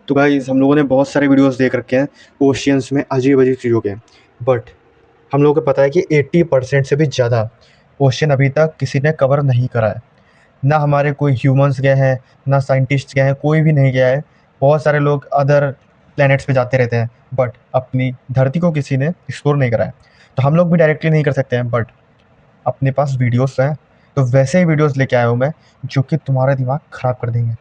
तो गाइस हम लोगों ने बहुत सारे वीडियोस देख रखे हैं ओशियंस में अजीब अजीब चीज़ों के, बट हम लोगों को पता है कि 80% से भी ज़्यादा ओशियन अभी तक किसी ने कवर नहीं करा है। ना हमारे कोई ह्यूमंस गए हैं, ना साइंटिस्ट गए हैं, कोई भी नहीं गया है। बहुत सारे लोग अदर प्लैनेट्स पे जाते रहते हैं, बट अपनी धरती को किसी ने एक्सप्लोर नहीं करा है। तो हम लोग भी डायरेक्टली नहीं कर सकते हैं, बट अपने पास वीडियोस हैं, तो वैसे ही वीडियोस लेके आया हूँ मैं जो कि तुम्हारा दिमाग ख़राब कर देंगे।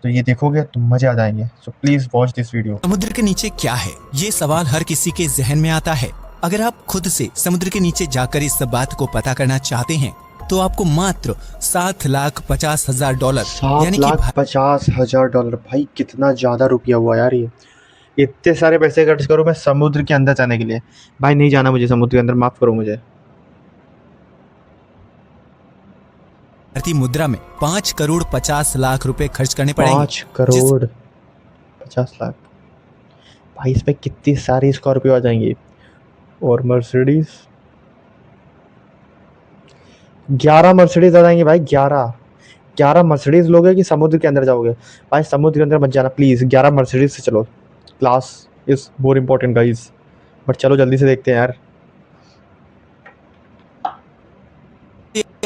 तो ये देखोगे तो मज़े आ जाएंगे। So please watch this video. समुद्र के नीचे क्या है, ये सवाल हर किसी के जहन में आता है। अगर आप खुद से समुद्र के नीचे जाकर इस बात को पता करना चाहते हैं तो आपको मात्र $7,50,000 यानी कि $7,50,000 भाई कितना ज़्यादा रुपया हुआ यार। ये इतने सारे पैसे खर्च करो मैं समुद्र के अंदर जाने के लिए। भाई नहीं जाना मुझे समुद्र के अंदर, माफ़ करो मुझे। भारतीय मुद्रा में 5,50,00,000 रुपए खर्च करने पड़ेंगे। 5,50,00,000 भाई इस पे कितनी सारी स्कॉर्पियो आ जाएंगी और मर्सिडीज। 11 मर्सिडीज आ जाएंगी भाई। 11 मर्सिडीज लोगे कि समुद्र के अंदर जाओगे? भाई समुद्र के अंदर मत जाना प्लीज़, 11 मर्सिडीज से चलो। Class is more important guys. But चलो जल्दी से देखते हैं यार।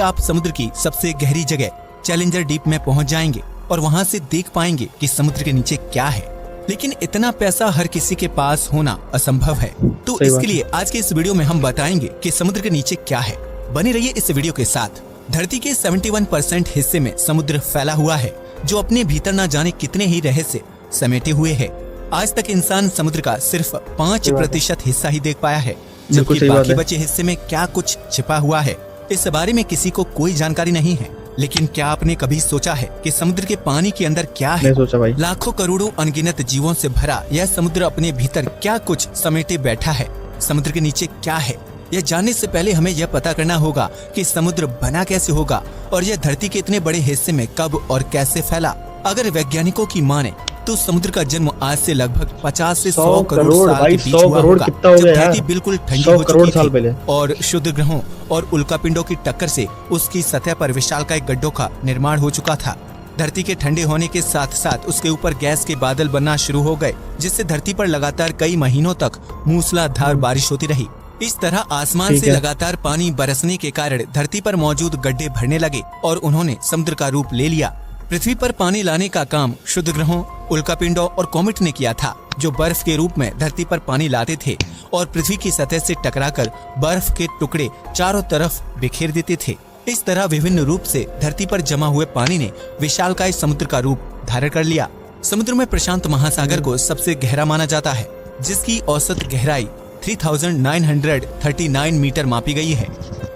आप समुद्र की सबसे गहरी जगह चैलेंजर डीप में पहुंच जाएंगे और वहां से देख पाएंगे कि समुद्र के नीचे क्या है। लेकिन इतना पैसा हर किसी के पास होना असंभव है। तो इसके लिए आज के इस वीडियो में हम बताएंगे कि समुद्र के नीचे क्या है। बने रहिए इस वीडियो के साथ। धरती के 71% हिस्से में समुद्र फैला हुआ है, जो अपने भीतर न जाने कितने ही रहस्य समेटे हुए है। आज तक इंसान समुद्र का सिर्फ 5% हिस्सा ही देख पाया है, जबकि बाकी बचे हिस्से में क्या कुछ छिपा हुआ है इस बारे में किसी को कोई जानकारी नहीं है। लेकिन क्या आपने कभी सोचा है कि समुद्र के पानी के अंदर क्या है? सोचा भाई। लाखों करोड़ों अनगिनत जीवों से भरा यह समुद्र अपने भीतर क्या कुछ समेटे बैठा है। समुद्र के नीचे क्या है, यह जानने से पहले हमें यह पता करना होगा कि समुद्र बना कैसे होगा और यह धरती के इतने बड़े हिस्से में कब और कैसे फैला। अगर वैज्ञानिकों की माने तो समुद्र का जन्म आज से लगभग 50 से 100 करोड़ साल के बीच हुआ होगा, जब धरती बिल्कुल ठंडी हो चुकी थी और शुद्ध ग्रहों और उल्कापिंडों की टक्कर से उसकी सतह पर विशालकाय गड्ढों का निर्माण हो चुका था। धरती के ठंडे होने के साथ साथ उसके ऊपर गैस के बादल बनना शुरू हो गए, जिससे धरती पर लगातार कई महीनों तक मूसलाधार बारिश होती रही। इस तरह आसमान से लगातार पानी बरसने के कारण धरती पर मौजूद गड्ढे भरने लगे और उन्होंने समुद्र का रूप ले लिया। पृथ्वी पर पानी लाने का काम शुद्ध ग्रहों, उल्कापिंडों और कॉमेट ने किया था, जो बर्फ के रूप में धरती पर पानी लाते थे और पृथ्वी की सतह से टकराकर बर्फ के टुकड़े चारों तरफ बिखेर देते थे। इस तरह विभिन्न रूप से धरती पर जमा हुए पानी ने विशालकाय समुद्र का रूप धारण कर लिया। समुद्र में प्रशांत महासागर को सबसे गहरा माना जाता है, जिसकी औसत गहराई 3,939 मीटर मापी गई है।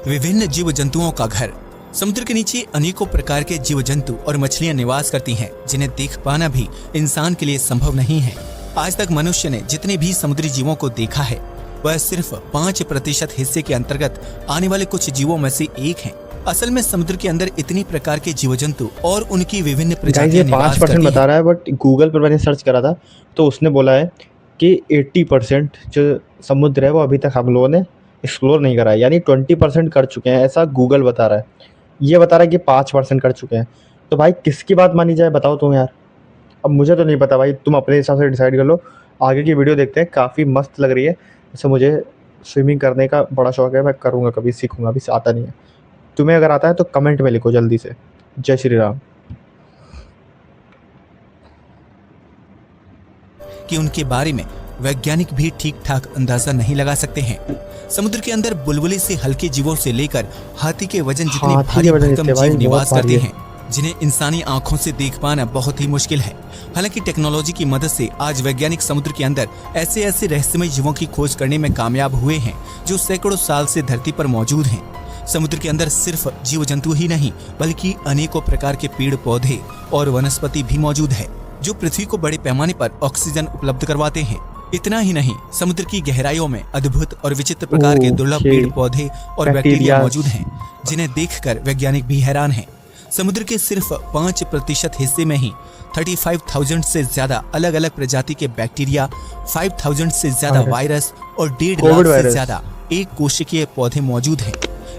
विभिन्न जीव जंतुओं का घर। समुद्र के नीचे अनेकों प्रकार के जीव जंतु और मछलियां निवास करती हैं, जिन्हें देख पाना भी इंसान के लिए संभव नहीं है। आज तक मनुष्य ने जितने भी समुद्री जीवों को देखा है वह सिर्फ 5% हिस्से के अंतर्गत आने वाले कुछ जीवों में से एक हैं। असल में समुद्र के अंदर इतनी प्रकार के जीव जंतु और उनकी विभिन्न प्रजातियां निवास करती हैं। 5% बता रहा है, बट गूगल पर मैंने सर्च करा था तो उसने बोला है कि 80% जो समुद्र है वो अभी तक हम लोगों ने एक्सप्लोर नहीं करा है, यानी 20% कर चुके हैं, ऐसा गूगल बता रहा है। ये बता रहा है कि 5% कर चुके हैं। तो भाई किसकी बात मानी जाए बताओ तुम यार। अब मुझे तो नहीं पता भाई, तुम अपने हिसाब से डिसाइड कर लो। आगे की वीडियो देखते हैं, काफ़ी मस्त लग रही है। जैसे मुझे स्विमिंग करने का बड़ा शौक है, मैं करूँगा, कभी सीखूँगा, अभी आता नहीं है। तुम्हें अगर आता है तो कमेंट में लिखो जल्दी से। जय श्री राम। कि उनके बारे में वैज्ञानिक भी ठीक ठाक अंदाजा नहीं लगा सकते हैं। समुद्र के अंदर बुलबुले से हल्के जीवों से लेकर हाथी के वजन जितने भारी भरकम जीव निवास करते हैं, जिन्हें इंसानी आंखों से देख पाना बहुत ही मुश्किल है। हालांकि टेक्नोलॉजी की मदद से आज वैज्ञानिक समुद्र के अंदर ऐसे रहस्यमय जीवों की खोज करने में कामयाब हुए हैं, जो सैकड़ों साल से धरती पर मौजूद हैं। समुद्र के अंदर सिर्फ जीव जंतु ही नहीं, बल्कि अनेकों प्रकार के पेड़ पौधे और वनस्पति भी मौजूद है, जो पृथ्वी को बड़े पैमाने पर ऑक्सीजन उपलब्ध करवाते हैं। इतना ही नहीं, समुद्र की गहराइयों में अद्भुत और विचित्र प्रकार के दुर्लभ पेड़ पौधे और बैक्टीरिया मौजूद हैं, जिन्हें देखकर वैज्ञानिक भी हैरान हैं। समुद्र के सिर्फ 5% हिस्से में ही 35,000 से ज्यादा अलग अलग प्रजाति के बैक्टीरिया, 5,000 से ज्यादा वायरस और 1.5 लाख से ज्यादा एक कोशिकीय पौधे मौजूद हैं।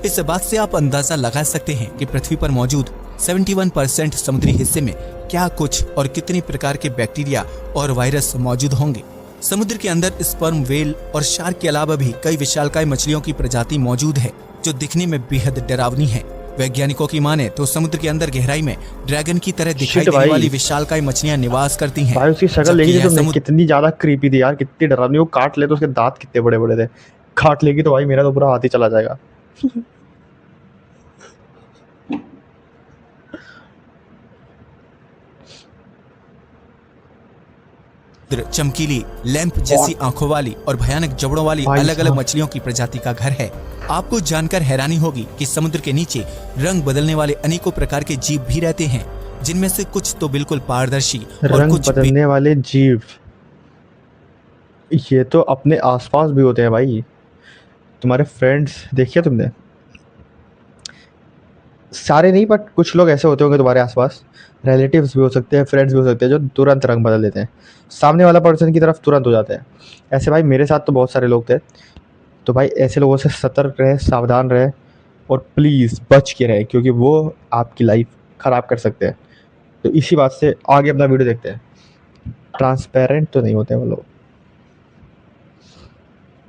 इस बात से आप अंदाजा लगा सकते हैं कि पृथ्वी पर मौजूद 71% समुद्री हिस्से में क्या कुछ और कितनी प्रकार के बैक्टीरिया और वायरस मौजूद होंगे। समुद्र के अंदर स्पर्म वेल और शार्क के अलावा भी कई विशालकाय मछलियों की प्रजाति मौजूद है जो दिखने में बेहद डरावनी है। वैज्ञानिकों की माने तो समुद्र के अंदर गहराई में ड्रैगन की तरह दिखाई देने वाली विशालकाय मछलियां निवास करती हैं। भाई उसकी शक्ल देखी थी तुमने, कितनी ज्यादा क्रीपी थी यार, कितनी डरावनी। वो काट ले तो उसके दांत कितने बड़े बड़े थे, काट लेगी तो भाई मेरा तो पूरा हाथ ही चला जाएगा। चमकीली लैंप जैसी आंखों वाली और भयानक जबड़ों वाली अलग अलग मछलियों की प्रजाति का घर है। आपको जानकर हैरानी होगी कि समुद्र के नीचे रंग बदलने वाले अनेकों प्रकार के जीव भी रहते हैं, जिनमें से कुछ तो बिल्कुल पारदर्शी और रंग कुछ बदलने वाले जीव, ये तो अपने आसपास भी होते हैं भाई। तुम्हारे फ्रेंड्स देखिए तुमने, सारे नहीं बट कुछ लोग ऐसे होते होंगे तुम्हारे आसपास, रिलेटिव्स भी हो सकते हैं, फ्रेंड्स भी हो सकते हैं, जो तुरंत रंग बदल देते हैं, सामने वाला पर्सन की तरफ तुरंत हो जाते हैं। ऐसे भाई मेरे साथ तो बहुत सारे लोग थे। तो भाई ऐसे लोगों से सतर्क रहे, सावधान रहे और प्लीज़ बच के रहे, क्योंकि वो आपकी लाइफ ख़राब कर सकते हैं। तो इसी बात से आगे अपना वीडियो देखते हैं। ट्रांसपेरेंट तो नहीं होते वो लोग,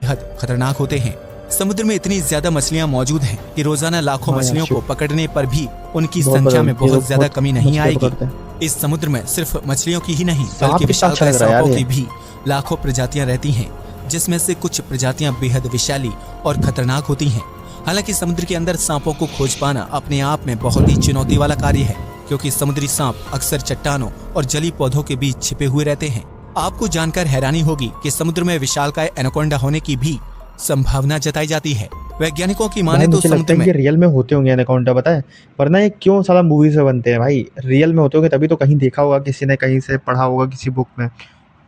बेहद खतरनाक होते हैं। समुद्र में इतनी ज्यादा मछलियां मौजूद हैं कि रोजाना लाखों मछलियों को पकड़ने पर भी उनकी संख्या में बहुत ज्यादा कमी नहीं आएगी। इस समुद्र में सिर्फ मछलियों की ही नहीं बल्कि विशालकाय सांपों की भी लाखों प्रजातियां रहती हैं, जिसमें से कुछ प्रजातियां बेहद विशाली और खतरनाक होती हैं। हालांकि समुद्र के अंदर सांपों को खोज पाना अपने आप में बहुत ही चुनौती वाला कार्य है, क्योंकि समुद्री सांप अक्सर चट्टानों और जली पौधों के बीच छिपे हुए रहते हैं। आपको जानकर हैरानी होगी कि समुद्र में विशालकाय एनाकोंडा होने की भी संभावना जताई जाती है। वैज्ञानिकों की माने तो समुद्र में रियल में होते होंगे एनाकोंडा, पता है, वरना ये क्यों साला मूवी से बनते हैं भाई। रियल में होते होंगे तभी तो, कहीं देखा होगा किसी ने, कहीं से पढ़ा होगा किसी बुक में,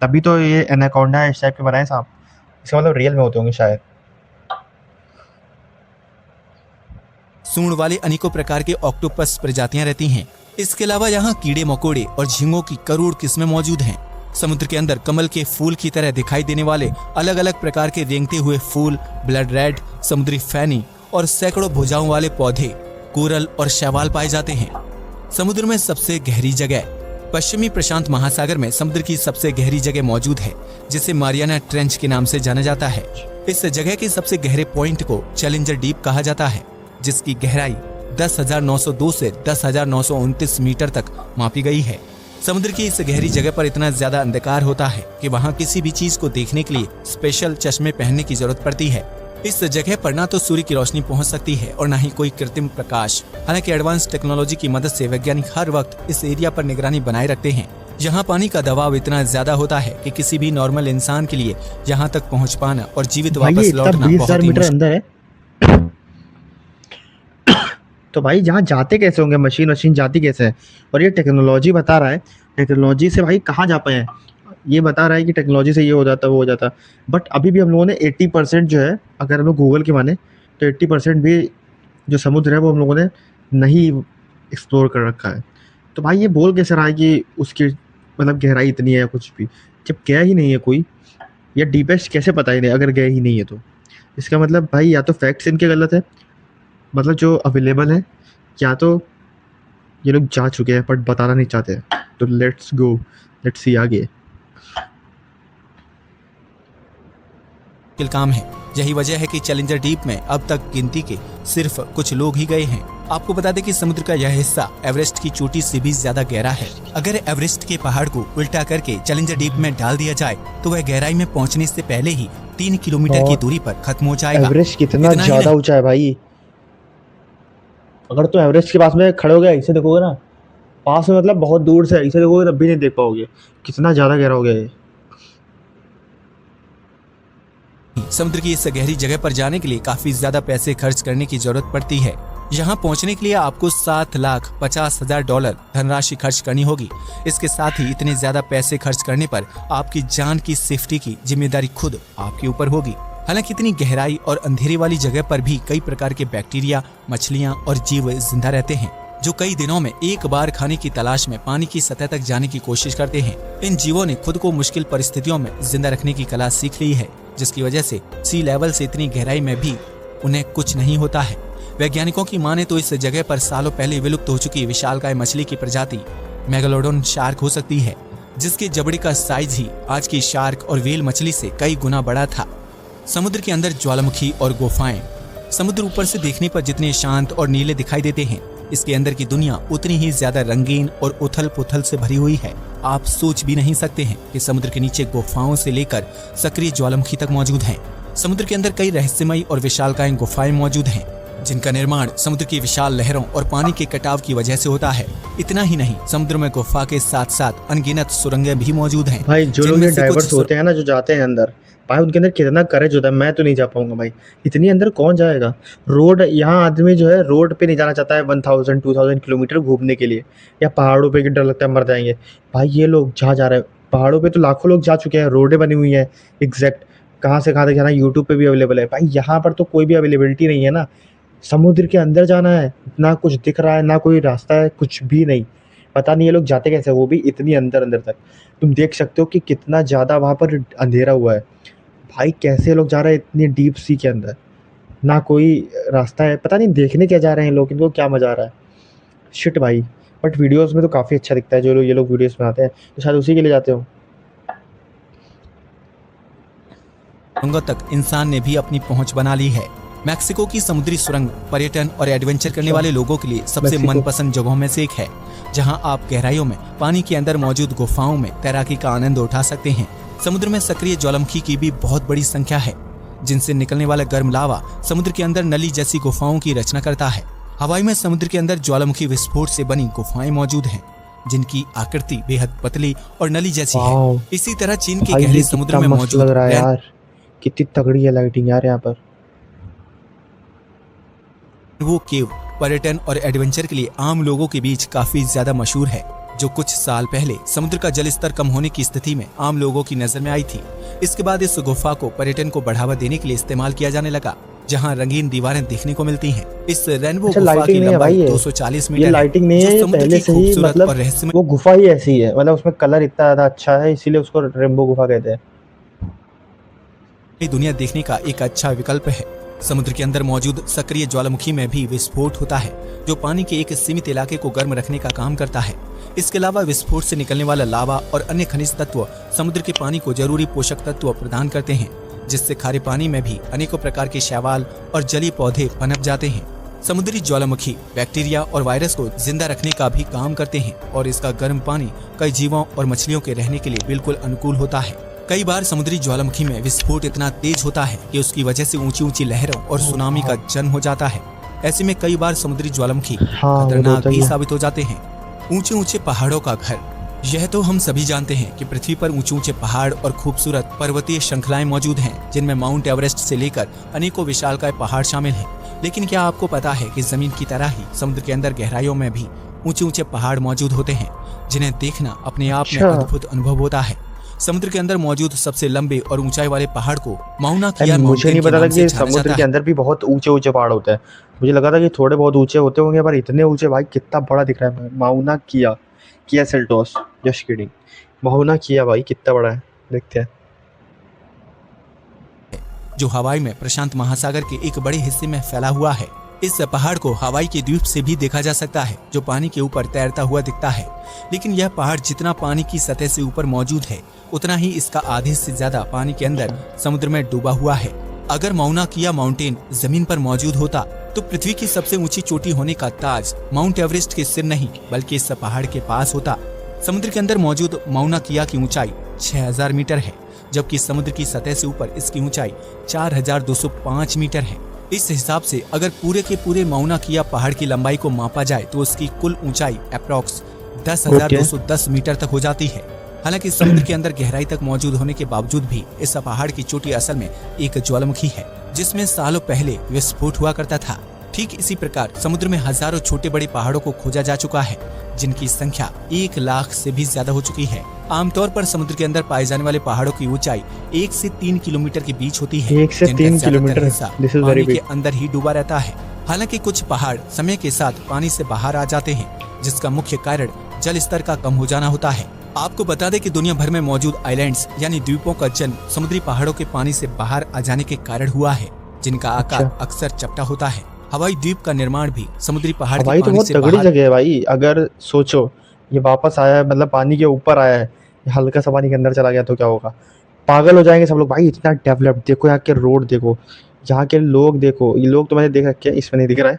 तभी तो ये एनाकोंडा इस टाइप के बनाए सांप। इसका मतलब रियल में होते होंगे शायद। सूंड वाले अनेकों प्रकार के ऑक्टोपस प्रजातियां रहती हैं। इसके अलावा यहाँ कीड़े मकोड़े और झींगों की करोड़ किस्में मौजूद हैं। समुद्र के अंदर कमल के फूल की तरह दिखाई देने वाले अलग अलग प्रकार के रेंगते हुए फूल, ब्लड रेड, समुद्री फैनी और सैकड़ों भुजाओं वाले पौधे, कोरल और शैवाल पाए जाते हैं। समुद्र में सबसे गहरी जगह पश्चिमी प्रशांत महासागर में समुद्र की सबसे गहरी जगह मौजूद है, जिसे मारियाना ट्रेंच के नाम से जाना जाता है। इस जगह के सबसे गहरे पॉइंट को चैलेंजर डीप कहा जाता है, जिसकी गहराई 10,902 से 10,929 मीटर तक मापी गई है। समुद्र की इस गहरी जगह पर इतना ज्यादा अंधकार होता है कि वहाँ किसी भी चीज को देखने के लिए स्पेशल चश्मे पहनने की जरूरत पड़ती है। इस जगह पर ना तो सूर्य की रोशनी पहुंच सकती है और ना ही कोई कृत्रिम प्रकाश। हालांकि एडवांस टेक्नोलॉजी की मदद से वैज्ञानिक हर वक्त इस एरिया पर निगरानी बनाए रखते हैं। यहाँ पानी का दबाव इतना ज्यादा होता है कि किसी भी नॉर्मल इंसान के लिए यहाँ तक पहुँच पाना और जीवित वापस लौटना बहुत ही मुश्किल है। तो भाई जहाँ जाते कैसे होंगे, मशीन जाती कैसे है? और ये टेक्नोलॉजी बता रहा है, टेक्नोलॉजी से भाई कहाँ जा पाए हैं, ये बता रहा है कि टेक्नोलॉजी से ये हो जाता वो हो जाता। बट अभी भी हम लोगों ने 80% जो है, अगर हम लोग गूगल की माने तो 80% भी जो समुद्र है वो हम लोगों ने नहीं एक्सप्लोर कर रखा है। तो भाई ये बोल कैसे रहा है कि उसकी मतलब गहराई इतनी है कुछ भी, जब गया ही नहीं है कोई, या डीपेस्ट कैसे पता ही नहीं अगर गए ही नहीं है तो। इसका मतलब भाई या तो फैक्ट्स इनके गलत है, मतलब जो अवेलेबल है, या तो ये लोग जा चुके हैं बट बताना नहीं चाहते। तो लेट्स गो, लेट्स सी आगे। काम है। यही वजह है कि चैलेंजर डीप में अब तक गिनती के सिर्फ कुछ लोग ही गए हैं। आपको बता दें कि समुद्र का यह हिस्सा एवरेस्ट की चोटी से भी ज्यादा गहरा है। अगर एवरेस्ट के पहाड़ को उल्टा करके चैलेंजर डीप में डाल दिया जाए तो वह गहराई में पहुंचने से पहले ही 3 किलोमीटर की दूरी पर खत्म हो जाएगा। एवरेस्ट कितना ज्यादा ऊंचा है भाई। अगर तो एवरेस्ट के पास में खड़े हो गए, इसे देखोगे ना, पास में मतलब बहुत दूर से इसे देखोगे तब भी नहीं देख पाओगे, कितना ज्यादा गहरा हो गया है। समुद्र की इस गहरी जगह पर जाने के लिए काफी ज्यादा पैसे खर्च करने की जरूरत पड़ती है। यहाँ पहुँचने के लिए आपको $7,50,000 धनराशि खर्च करनी होगी। इसके साथ ही इतने ज्यादा पैसे खर्च करने पर आपकी जान की सेफ्टी की जिम्मेदारी खुद आपके ऊपर होगी। हालांकि इतनी गहराई और अंधेरे वाली जगह पर भी कई प्रकार के बैक्टीरिया, मछलियां और जीव जिंदा रहते हैं, जो कई दिनों में एक बार खाने की तलाश में पानी की सतह तक जाने की कोशिश करते हैं। इन जीवों ने खुद को मुश्किल परिस्थितियों में जिंदा रखने की कला सीख ली है, जिसकी वजह से सी लेवल से इतनी गहराई में भी उन्हें कुछ नहीं होता है। वैज्ञानिकों की माने तो इस जगह पर सालों पहले विलुप्त हो चुकी विशालकाय मछली की प्रजाति मेगालोडोन शार्क हो सकती है, जिसके जबड़े का साइज ही आज की शार्क और व्हेल मछली से कई गुना बड़ा था। समुद्र के अंदर ज्वालामुखी और गुफाएं। समुद्र ऊपर से देखने पर जितने शांत और नीले दिखाई देते हैं, इसके अंदर की दुनिया उतनी ही ज्यादा रंगीन और उथल पुथल से भरी हुई है। आप सोच भी नहीं सकते हैं कि समुद्र के नीचे गुफाओं से लेकर सक्रिय ज्वालामुखी तक मौजूद हैं। समुद्र के अंदर कई रहस्यमयी और विशालकाय गुफाएं मौजूद हैं, जिनका निर्माण समुद्र की विशाल लहरों और पानी के कटाव की वजह से होता है। इतना ही नहीं, समुद्र में गुफा के साथ साथ अनगिनत सुरंगें भी मौजूद हैं। भाई जो लोग डाइवर्स होते हैं ना, जो जाते हैं अंदर, भाई उनके अंदर कितना करेज होता है। मैं तो नहीं जा पाऊंगा भाई, इतनी अंदर कौन जाएगा। रोड, यहाँ आदमी जो है रोड पे नहीं जाना चाहता है 1000-2000 किलोमीटर घूमने के लिए, या पहाड़ों पे डर लगता है मर जाएंगे। भाई ये लोग जहाँ जा रहे हैं, पहाड़ों पे तो लाखों लोग जा चुके हैं, रोडें बनी हुई हैं एग्जैक्ट, कहाँ से कहाँ तक जाना, यूट्यूब पे भी अवेलेबल है। भाई यहाँ पर तो कोई भी अवेलेबिलिटी नहीं है ना, समुद्र के अंदर जाना है, ना कुछ दिख रहा है, ना कोई रास्ता है, कुछ भी नहीं। पता नहीं ये लोग जाते कैसे, वो भी इतनी अंदर अंदर तक। तुम देख सकते हो कि कितना ज़्यादा वहाँ पर अंधेरा हुआ है। भाई कैसे लोग जा रहे हैं इतनी डीप सी के अंदर, ना कोई रास्ता है, पता नहीं देखने क्या जा रहे हैं लोग, इनको क्या मज़ा आ रहा है। शिट भाई, बट वीडियोस में तो काफ़ी अच्छा दिखता है। जो लोग ये लोग वीडियोस बनाते हैं तो शायद उसी के लिए जाते हो। सुरंगों तक इंसान ने भी अपनी पहुंच बना ली है। मैक्सिको की समुद्री सुरंग पर्यटन और एडवेंचर करने वाले लोगों के लिए सबसे मनपसंद जगहों में से एक है, जहां आप गहराइयों में पानी के अंदर मौजूद गुफाओं में तैराकी का आनंद उठा सकते हैं। समुद्र में सक्रिय ज्वालामुखी की भी बहुत बड़ी संख्या है, जिनसे निकलने वाला गर्म लावा समुद्र के अंदर नली जैसी गुफाओं की रचना करता है। हवाई में समुद्र के अंदर ज्वालामुखी विस्फोट से बनी गुफाएं मौजूद हैं, जिनकी आकृति बेहद पतली और नली जैसी है। इसी तरह चीन के गहरे समुद्र में मौजूद लग रहा है यार, कितनी तगड़ी है लाइटिंग यार यहाँ पर। वो केव पर्यटन और एडवेंचर के लिए आम लोगों के बीच काफी ज्यादा मशहूर है, जो कुछ साल पहले समुद्र का जल स्तर कम होने की स्थिति में आम लोगों की नजर में आई थी। इसके बाद इस गुफा को पर्यटन को बढ़ावा देने के लिए इस्तेमाल किया जाने लगा, जहां रंगीन दीवारें देखने को मिलती हैं। इस रेनबो गुफा की लंबाई 240 मीटर है। ये लाइटिंग नहीं है, पहले से ही मतलब वो गुफा ही ऐसी है, मतलब उसमें कलर इतना ज्यादा अच्छा है, इसीलिए उसको रेनबो गुफा कहते हैं। दुनिया देखने का एक अच्छा विकल्प है। समुद्र के अंदर मौजूद सक्रिय ज्वालामुखी में भी विस्फोट होता है, जो पानी के एक सीमित इलाके को गर्म रखने का काम करता है। इसके अलावा विस्फोट से निकलने वाला लावा और अन्य खनिज तत्व समुद्र के पानी को जरूरी पोषक तत्व प्रदान करते हैं, जिससे खारे पानी में भी अनेकों प्रकार के शैवाल और जलीय पौधे पनप जाते हैं। समुद्री ज्वालामुखी बैक्टीरिया और वायरस को जिंदा रखने का भी काम करते हैं, और इसका गर्म पानी कई जीवों और मछलियों के रहने के लिए बिल्कुल अनुकूल होता है। कई बार समुद्री ज्वालामुखी में विस्फोट इतना तेज होता है कि उसकी वजह से ऊंची ऊंची लहरों और सुनामी का जन्म हो जाता है। ऐसे में कई बार समुद्री ज्वालामुखी खतरनाक भी साबित हो जाते हैं। ऊंचे ऊंचे पहाड़ों का घर। यह तो हम सभी जानते हैं कि पृथ्वी पर ऊंचे ऊंचे पहाड़ और खूबसूरत पर्वतीय श्रृंखलाएं मौजूद हैं, जिनमें माउंट एवरेस्ट से लेकर अनेकों विशालकाय पहाड़ शामिल हैं। लेकिन क्या आपको पता है कि जमीन की तरह ही समुद्र के अंदर गहराइयों में भी ऊंचे ऊंचे पहाड़ मौजूद होते हैं, जिन्हें देखना अपने आप में अद्भुत अनुभव होता है। समुद्र के अंदर मौजूद सबसे लंबे और ऊंचाई वाले पहाड़ को माउना किया मुझे नहीं पता था कि समुद्र के अंदर भी बहुत ऊंचे ऊंचे पहाड़ होते हैं। मुझे लगा था कि थोड़े बहुत ऊंचे होते होंगे, पर इतने ऊंचे, भाई कितना बड़ा दिख रहा है। Mauna Kia Seltos, just kidding. Mauna किया भाई कितना बड़ा है, देखते हैं। जो हवाई में प्रशांत महासागर के एक बड़े हिस्से में फैला हुआ है। इस पहाड़ को हवाई के द्वीप से भी देखा जा सकता है, जो पानी के ऊपर तैरता हुआ दिखता है। लेकिन यह पहाड़ जितना पानी की सतह से ऊपर मौजूद है, उतना ही इसका आधे से ज्यादा पानी के अंदर समुद्र में डूबा हुआ है। अगर माउना किया माउंटेन जमीन पर मौजूद होता, तो पृथ्वी की सबसे ऊंची चोटी होने का ताज माउंट एवरेस्ट के सिर नहीं, बल्कि इस पहाड़ के पास होता। समुद्र के अंदर मौजूद माउना किया की ऊंचाई 6000 मीटर है, जबकि समुद्र की सतह से ऊपर इसकी ऊंचाई 4205 मीटर है। इस हिसाब से अगर पूरे के पूरे माउना किया पहाड़ की लंबाई को मापा जाए, तो उसकी कुल ऊंचाई अप्रॉक्स 10,210 मीटर तक हो जाती है। हालांकि समुद्र के अंदर गहराई तक मौजूद होने के बावजूद भी इस पहाड़ की चोटी असल में एक ज्वालामुखी है, जिसमें सालों पहले विस्फोट हुआ करता था। ठीक इसी प्रकार समुद्र में हजारों छोटे बड़े पहाड़ों को खोजा जा चुका है, जिनकी संख्या 1 लाख से भी ज्यादा हो चुकी है। आमतौर पर समुद्र के अंदर पाए जाने वाले पहाड़ों की ऊंचाई 1 से 3 किलोमीटर के बीच होती है। 1 से 3 किलोमीटर पानी के अंदर ही डूबा रहता है। हालांकि कुछ पहाड़ समय के साथ पानी से बाहर आ जाते हैं, जिसका मुख्य कारण जल स्तर का कम हो जाना होता है। आपको बता दें कि दुनिया भर में मौजूद आइलैंड्स यानी द्वीपों का जन्म समुद्री पहाड़ों के पानी से बाहर आ जाने के कारण हुआ है, जिनका आकार अक्सर चपटा होता है। हवाई द्वीप का निर्माण भी समुद्री पहाड़ के हवाई तो पानी बहुत से तगड़ी बाहर। जगह है भाई। अगर सोचो ये वापस आया है, मतलब पानी के ऊपर आया है, ये हल्का सा पानी के अंदर चला गया तो क्या होगा? पागल हो जाएंगे सब लोग भाई। इतना डेवलप देखो, यहाँ के रोड देखो, यहाँ के लोग देखो। ये लोग तो मैंने देख रखे हैं, इसमें नहीं दिख रहा है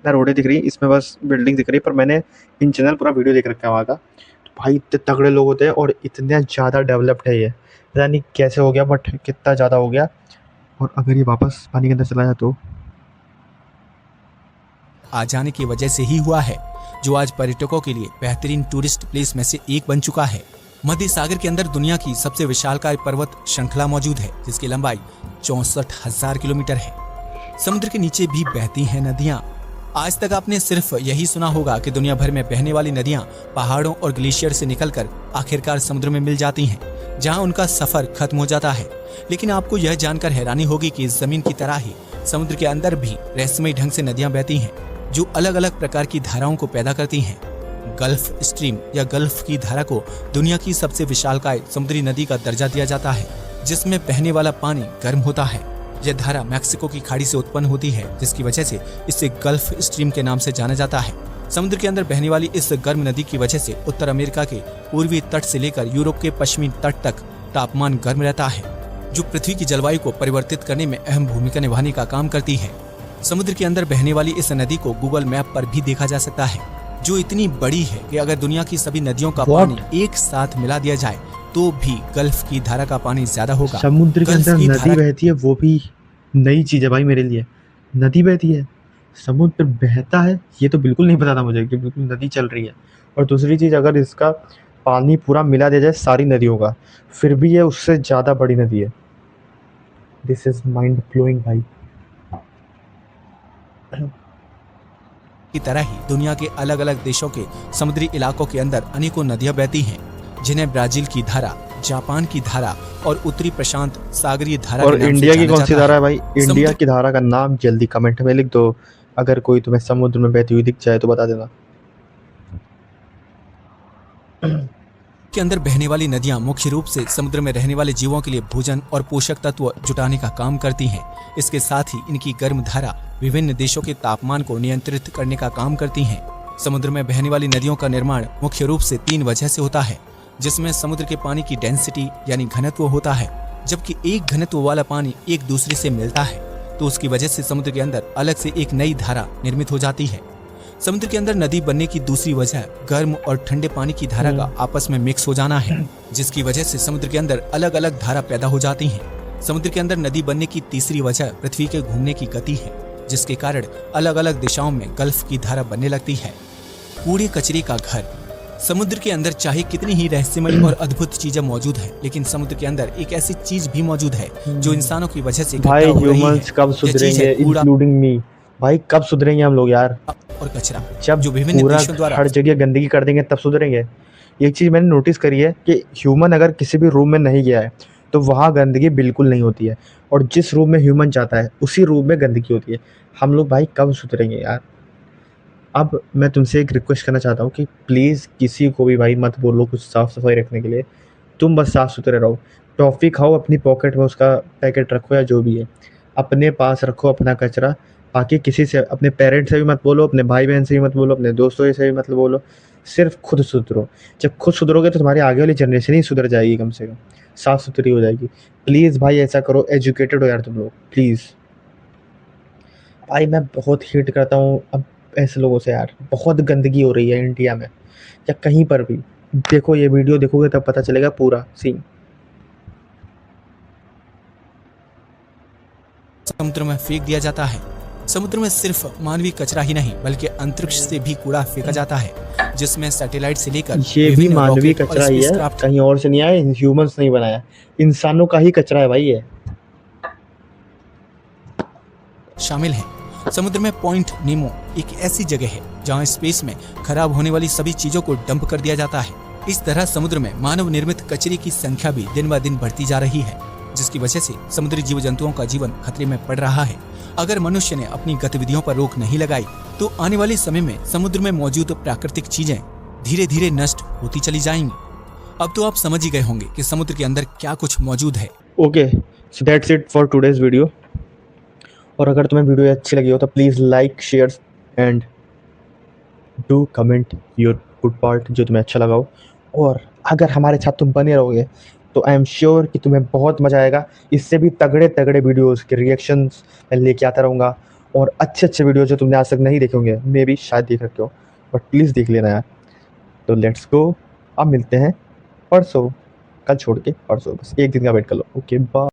ना, रोडें दिख रही है इसमें, बस बिल्डिंग दिख रही है। पर मैंने इन जनरल पूरा वीडियो देख रखा है वहाँ का। तो भाई इतने तगड़े लोग होते हैं और इतने ज़्यादा डेवलप्ड है ये, पता नहीं कैसे हो गया, बट कितना ज़्यादा हो गया। और अगर ये वापस पानी के अंदर चला जाए तो आ जाने की वजह से ही हुआ है, जो आज पर्यटकों के लिए बेहतरीन टूरिस्ट प्लेस में से एक बन चुका है। मध्य सागर के अंदर दुनिया की सबसे विशालकाय पर्वत श्रृंखला मौजूद है, जिसकी लंबाई 64,000 किलोमीटर है। समुद्र के नीचे भी बहती हैं नदियां। आज तक आपने सिर्फ यही सुना होगा कि दुनिया भर में बहने वाली नदियां पहाड़ों और ग्लेशियर से निकलकर आखिरकार समुद्र में मिल जाती हैं, जहां उनका सफर खत्म हो जाता है। लेकिन आपको यह जानकर हैरानी होगी कि इस जमीन की तरह ही समुद्र के अंदर भी रहस्यमय ढंग से नदियां बहती हैं, जो अलग अलग प्रकार की धाराओं को पैदा करती हैं। गल्फ स्ट्रीम या गल्फ की धारा को दुनिया की सबसे विशालकाय समुद्री नदी का दर्जा दिया जाता है, जिसमें बहने वाला पानी गर्म होता है। यह धारा मैक्सिको की खाड़ी से उत्पन्न होती है, जिसकी वजह से इसे गल्फ स्ट्रीम के नाम से जाना जाता है। समुद्र के अंदर बहने वाली इस गर्म नदी की वजह से उत्तर अमेरिका के पूर्वी तट से लेकर यूरोप के पश्चिमी तट तक तापमान गर्म रहता है, जो पृथ्वी की जलवायु को परिवर्तित करने में अहम भूमिका निभाने का काम करती है। समुद्र के अंदर बहने वाली इस नदी को गूगल मैप पर भी देखा जा सकता है, जो इतनी बड़ी है कि अगर दुनिया की सभी नदियों का पानी एक साथ मिला दिया जाए तो भी गल्फ की धारा का पानी ज्यादा होगा। समुद्र के अंदर नदी बहती है, वो भी नई चीज़ है भाई मेरे लिए। नदी बहती है, समुद्र बहता है, ये तो बिल्कुल नहीं पता था मुझे कि बिल्कुल नदी चल रही है। और दूसरी चीज़, अगर इसका पानी पूरा मिला दिया जाए सारी नदियों का, फिर भी ये उससे ज़्यादा बड़ी नदी है। दिस इज माइंड ब्लोइंग भाई। की तरह ही दुनिया के अलग अलग देशों के समुद्री इलाकों के अंदर अनेकों नदियां बहती हैं, जिन्हें ब्राजील की धारा, जापान की धारा और उत्तरी प्रशांत सागरीय धारा और के नाम इंडिया से की जाना कौन सी जाता धारा है भाई? इंडिया समुद्र की धारा का नाम जल्दी कमेंट में लिख दो। अगर कोई तुम्हें समुद्र में बहती हुई दिख जाए तो बता देना। के अंदर बहने वाली नदियां मुख्य रूप से समुद्र में रहने वाले जीवों के लिए भोजन और पोषक तत्व जुटाने का काम करती हैं। इसके साथ ही इनकी गर्म धारा विभिन्न देशों के तापमान को नियंत्रित करने का काम करती हैं। समुद्र में बहने वाली नदियों का निर्माण मुख्य रूप से 3 वजह से होता है, जिसमें समुद्र के पानी की डेंसिटी यानी घनत्व होता है। जबकि एक घनत्व वाला पानी एक दूसरे से मिलता है तो उसकी वजह से समुद्र के अंदर अलग से एक नई धारा निर्मित हो जाती है। समुद्र के अंदर नदी बनने की दूसरी वजह गर्म और ठंडे पानी की धारा का आपस में मिक्स हो जाना है, जिसकी वजह से समुद्र के अंदर अलग अलग धारा पैदा हो जाती हैं। समुद्र के अंदर नदी बनने की तीसरी वजह पृथ्वी के घूमने की गति है, जिसके कारण अलग अलग दिशाओं में गल्फ की धारा बनने लगती है। कूड़े कचरे का घर। समुद्र के अंदर चाहे कितनी ही रहस्यमय और अद्भुत चीजें मौजूद है, लेकिन समुद्र के अंदर एक ऐसी चीज भी मौजूद है जो इंसानों की वजह से भाई ह्यूमंस कब सुधरेंगे, इंक्लूडिंग मी। भाई कब सुधरेंगे हम लोग यार? और कचरा जब जो विभिन्न पूरा देशों द्वारा हर जगह गंदगी कर देंगे तब सुधरेंगे। एक चीज़ मैंने नोटिस करी है कि ह्यूमन अगर किसी भी रूम में नहीं गया है तो वहाँ गंदगी बिल्कुल नहीं होती है, और जिस रूम में ह्यूमन जाता है उसी रूम में गंदगी होती है। हम लोग भाई कब सुधरेंगे यार? अब मैं तुमसे एक रिक्वेस्ट करना चाहता हूँ कि प्लीज़ किसी को भी भाई मत बोलो कुछ साफ़ सफाई रखने के लिए। तुम बस साफ़ सुथरे रहो। टॉफ़ी खाओ, अपनी पॉकेट में उसका पैकेट रखो या जो भी है, अपने पास रखो अपना कचरा। बाकी किसी से, अपने पेरेंट्स से भी मत बोलो, अपने भाई बहन से भी मत बोलो, अपने दोस्तों से भी मत बोलो। सिर्फ खुद सुधरो। जब खुद सुधरोगे तो तुम्हारी आगे वाली जनरेशन ही सुधर जाएगी, कम से कम साफ़ सुथरी हो जाएगी। प्लीज़ भाई ऐसा करो, एजुकेटेड हो यार तुम लोग प्लीज़। भाई मैं बहुत हेट करता हूँ अब ऐसे लोगों से यार। बहुत गंदगी हो रही है इंडिया में या कहीं पर भी। देखो ये वीडियो देखोगे तब पता चलेगा पूरा सीन। समुद्र में फेंक दिया जाता है। समुद्र में सिर्फ मानवीय कचरा ही नहीं बल्कि अंतरिक्ष से भी कूड़ा फेंका जाता है, जिसमें सैटेलाइट से लेकर ये भी मानवीय कचरा ही है, कहीं और से नहीं आया, ह्यूमंस नहीं बनाया, इंसानों का ही कचरा है भाई ये। शामिल है। समुद्र में पॉइंट नीमो एक ऐसी जगह है जहां स्पेस में खराब होने वाली सभी चीजों को डंप कर दिया जाता है। इस तरह समुद्र में मानव निर्मित कचरे की संख्या भी दिन ब दिन बढ़ती जा रही है, जिसकी वजह से समुद्री जीव जंतुओं का जीवन खतरे में पड़ रहा है। अगर मनुष्य ने अपनी गतिविधियों पर रोक नहीं लगाई तो आने वाले समय में समुद्र में मौजूद प्राकृतिक चीजें धीरे धीरे नष्ट होती चली जाएंगी। अब तो आप समझ ही गए होंगे कि समुद्र के अंदर क्या कुछ मौजूद है। Okay, so that's it for today's video. और अगर तुम्हें वीडियो अच्छी लगी हो तो please like, share and do comment your good part जो तुम्हें अच्छा लगा हो। और अगर हमारे साथ तुम बने रहोगे तो आई एम श्योर कि तुम्हें बहुत मज़ा आएगा। इससे भी तगड़े तगड़े वीडियोज़ के रिएक्शंस मैं लेके आता रहूँगा, और अच्छे अच्छे वीडियो जो तुमने आज तक नहीं देखे होंगे, मे भी शायद देख रखे हो, बट प्लीज़ देख लेना यार। तो लेट्स गो, अब मिलते हैं परसों, कल छोड़ के परसों, बस एक दिन का वेट कर लो। Okay bye.